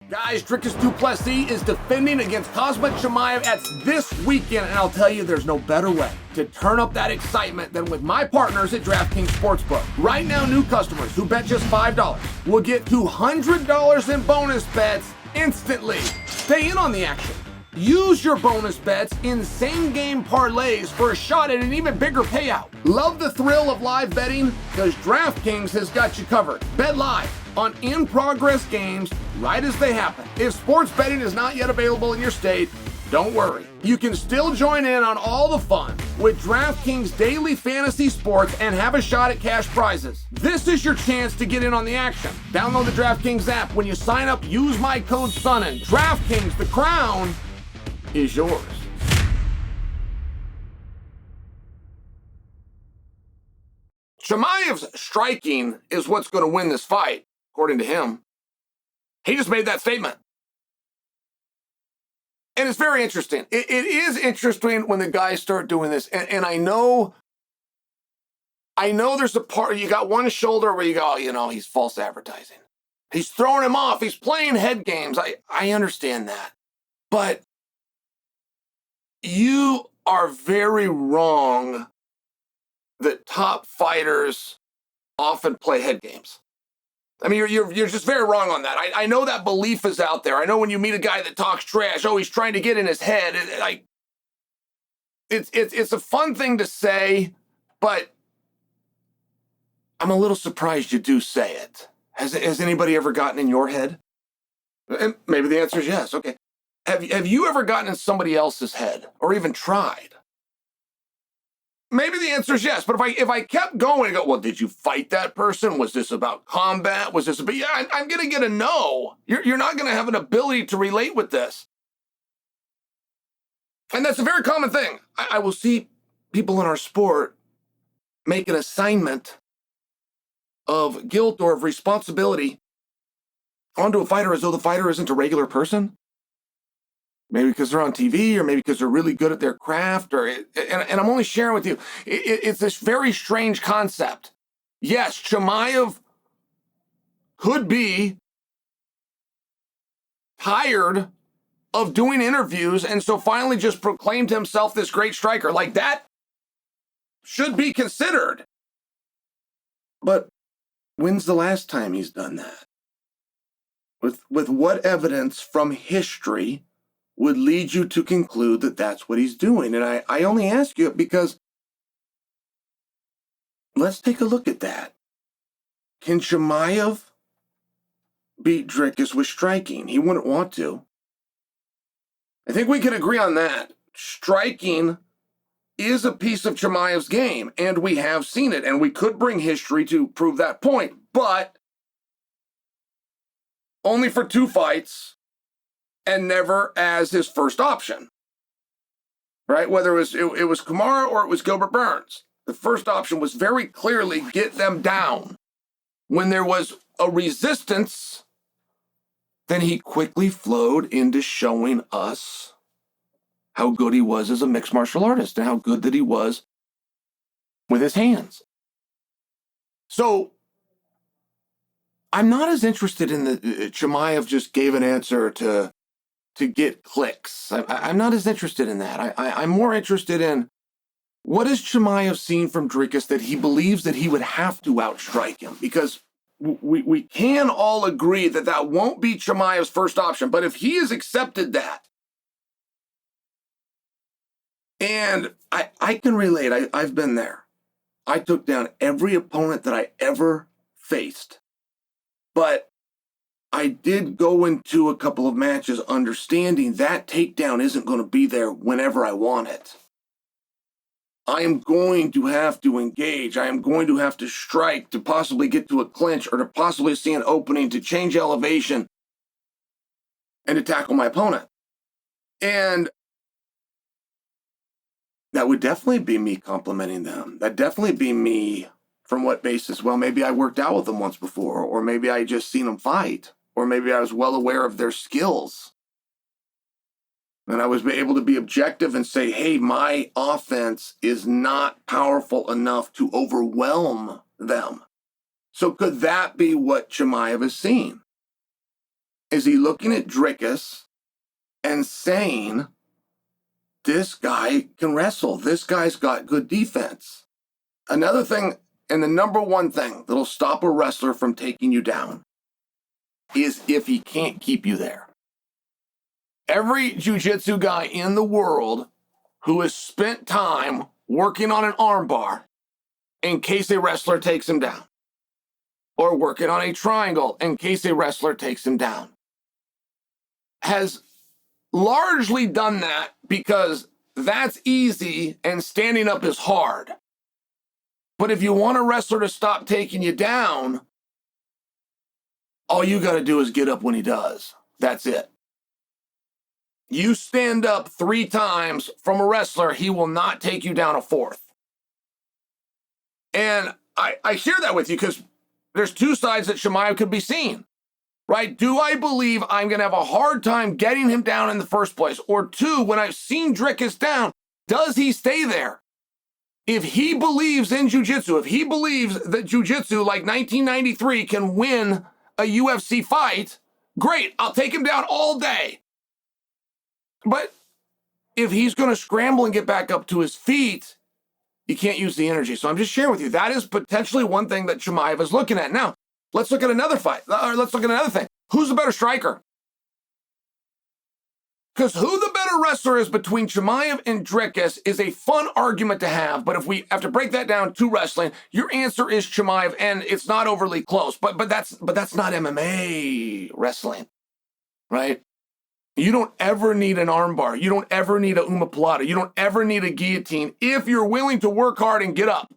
Guys, Dricus Du Plessis is defending against Khamzat Chimaev at this weekend, and I'll tell you, there's no better way to turn up that excitement than with my partners at DraftKings Sportsbook. Right now, new customers who bet just $5 will get $200 in bonus bets instantly. Stay in on the action. Use your bonus bets in same-game parlays for a shot at an even bigger payout. Love the thrill of live betting? Because DraftKings has got you covered. Bet live on in-progress games right as they happen. If sports betting is not yet available in your state, don't worry. You can still join in on all the fun with DraftKings Daily Fantasy Sports and have a shot at cash prizes. This is your chance to get in on the action. Download the DraftKings app. When you sign up, use my code Sonnen. DraftKings, the crown is yours. Chimaev's striking is what's going to win this fight, according to him. He just made that statement. And it's very interesting. It is interesting when the guys start doing this. And I know there's a part, you got one shoulder where you go, he's false advertising. He's throwing him off. He's playing head games. I understand that. But you are very wrong that top fighters often play head games. I mean, you're just very wrong on that. I know that belief is out there. I know when you meet a guy that talks trash, he's trying to get in his head. It's a fun thing to say, but I'm a little surprised you do say it. Has anybody ever gotten in your head? And maybe the answer is yes. Okay. Have you ever gotten in somebody else's head or even tried? Maybe the answer is yes, but if I kept going and go, well, did you fight that person? Was this about combat? Was this about, I'm going to get a no. You're not going to have an ability to relate with this. And that's a very common thing. I will see people in our sport make an assignment of guilt or of responsibility onto a fighter as though the fighter isn't a regular person. Maybe because they're on TV, or maybe because they're really good at their craft, and I'm only sharing with you. It's this very strange concept. Yes, Chimaev could be tired of doing interviews, and so finally just proclaimed himself this great striker. Like, that should be considered. But when's the last time he's done that? With what evidence from history would lead you to conclude that that's what he's doing? And I only ask you because let's take a look at that. Can Chimaev beat Dricus with striking? He wouldn't want to. I think we can agree on that. Striking is a piece of Chimaev's game, and we have seen it, and we could bring history to prove that point, but only for 2 fights, and never as his first option, right? Whether it was Kamaru or it was Gilbert Burns, the first option was very clearly get them down. When there was a resistance, then he quickly flowed into showing us how good he was as a mixed martial artist and how good that he was with his hands. So I'm not as interested in the Chimaev just gave an answer to get clicks. I'm not as interested in that. I'm more interested in what has Chimaev seen from Dricus that he believes that he would have to outstrike him? Because we can all agree that won't be Chimaev's first option. But if he has accepted that, and I can relate, I've been there. I took down every opponent that I ever faced. But I did go into a couple of matches understanding that takedown isn't going to be there whenever I want it. I am going to have to engage. I am going to have to strike to possibly get to a clinch or to possibly see an opening to change elevation and to tackle my opponent. And that would definitely be me complimenting them. That'd definitely be me, from what basis? Well, maybe I worked out with them once before, or maybe I just seen them fight. Or maybe I was well aware of their skills. And I was able to be objective and say, hey, my offense is not powerful enough to overwhelm them. So could that be what Chimaev has seen? Is he looking at Dricus and saying, this guy can wrestle. This guy's got good defense. Another thing, and the number one thing that'll stop a wrestler from taking you down is if he can't keep you there. Every jiu-jitsu guy in the world who has spent time working on an armbar in case a wrestler takes him down, or working on a triangle in case a wrestler takes him down, has largely done that because that's easy and standing up is hard. But if you want a wrestler to stop taking you down, all you got to do is get up when he does. That's it. You stand up 3 times from a wrestler, he will not take you down a 4th. And I share that with you because there's 2 sides that Chimaev could be seen, right? Do I believe I'm going to have a hard time getting him down in the first place? Or 2, when I've seen Dricus down, does he stay there? If he believes in jiu-jitsu, if he believes that jiu-jitsu like 1993 can win a UFC fight, great, I'll take him down all day. But if he's going to scramble and get back up to his feet, you can't use the energy. So I'm just sharing with you, that is potentially one thing that Chimaev is looking at. Now, let's look at another fight. Or let's look at another thing. Who's the better striker? Because who the better wrestler is between Chimaev and Dricus is a fun argument to have. But if we have to break that down to wrestling, your answer is Chimaev, and it's not overly close. But that's not MMA wrestling, right? You don't ever need an armbar. You don't ever need a omoplata. You don't ever need a guillotine if you're willing to work hard and get up.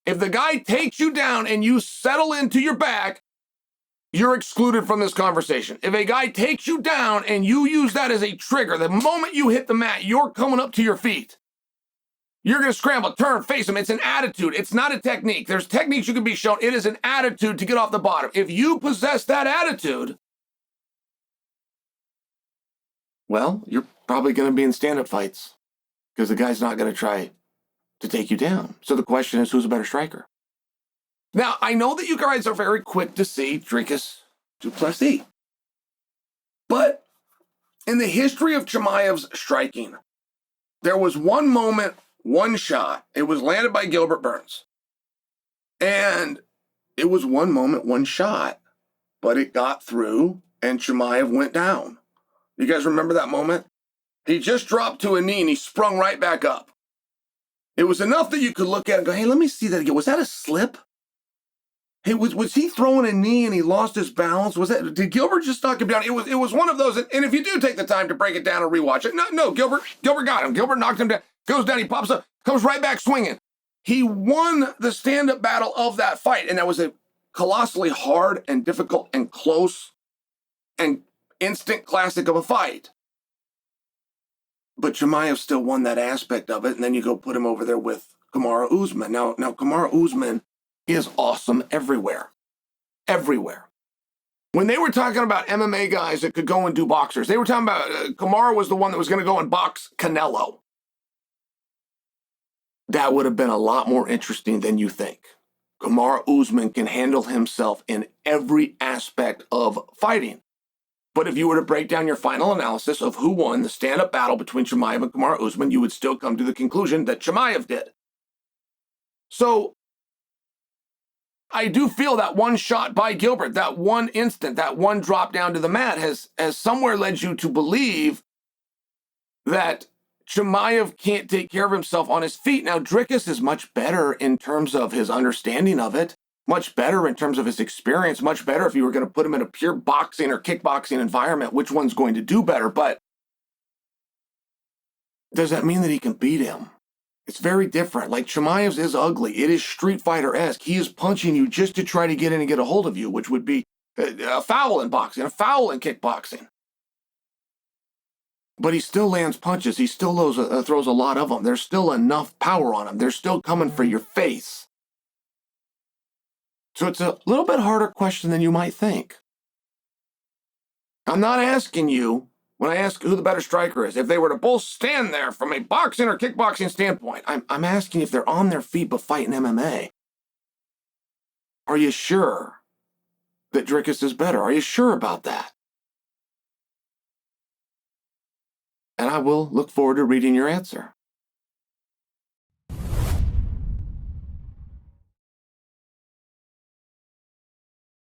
If the guy takes you down and you settle into your back, you're excluded from this conversation. If a guy takes you down and you use that as a trigger, the moment you hit the mat, you're coming up to your feet. You're going to scramble, turn, face him. It's an attitude. It's not a technique. There's techniques you can be shown. It is an attitude to get off the bottom. If you possess that attitude, well, you're probably going to be in stand-up fights because the guy's not going to try to take you down. So the question is, who's a better striker? Now, I know that you guys are very quick to see Dricus Du Plessis. But in the history of Chimaev's striking, there was one moment, one shot. It was landed by Gilbert Burns. And it was one moment, one shot. But it got through, and Chimaev went down. You guys remember that moment? He just dropped to a knee, and he sprung right back up. It was enough that you could look at it and go, hey, let me see that again. Was that a slip? Hey, was he throwing a knee and he lost his balance? Did Gilbert just knock him down? It was one of those. And if you do take the time to break it down and rewatch it, no, Gilbert got him. Gilbert knocked him down, goes down, he pops up, comes right back swinging. He won the stand-up battle of that fight, and that was a colossally hard and difficult and close and instant classic of a fight. But Chimaev still won that aspect of it, and then you go put him over there with Kamaru Usman. Now Kamaru Usman is awesome everywhere. Everywhere. When they were talking about MMA guys that could go and do boxers, they were talking about Kamaru was the one that was going to go and box Canelo. That would have been a lot more interesting than you think. Kamaru Usman can handle himself in every aspect of fighting. But if you were to break down your final analysis of who won the stand-up battle between Chimaev and Kamaru Usman, you would still come to the conclusion that Chimaev did. So I do feel that one shot by Gilbert, that one instant, that one drop down to the mat has somewhere led you to believe that Chimaev can't take care of himself on his feet. Now, Dricus is much better in terms of his understanding of it, much better in terms of his experience, much better if you were going to put him in a pure boxing or kickboxing environment, which one's going to do better. But does that mean that he can beat him? It's very different. Like Chimaev's is ugly. It is Street Fighter-esque. He is punching you just to try to get in and get a hold of you, which would be a foul in boxing, a foul in kickboxing. But he still lands punches. He still throws a lot of them. There's still enough power on him. They're still coming for your face. So it's a little bit harder question than you might think. I'm not asking you, when I ask who the better striker is, if they were to both stand there from a boxing or kickboxing standpoint, I'm asking if they're on their feet but fighting MMA. Are you sure that Dricus is better? Are you sure about that? And I will look forward to reading your answer.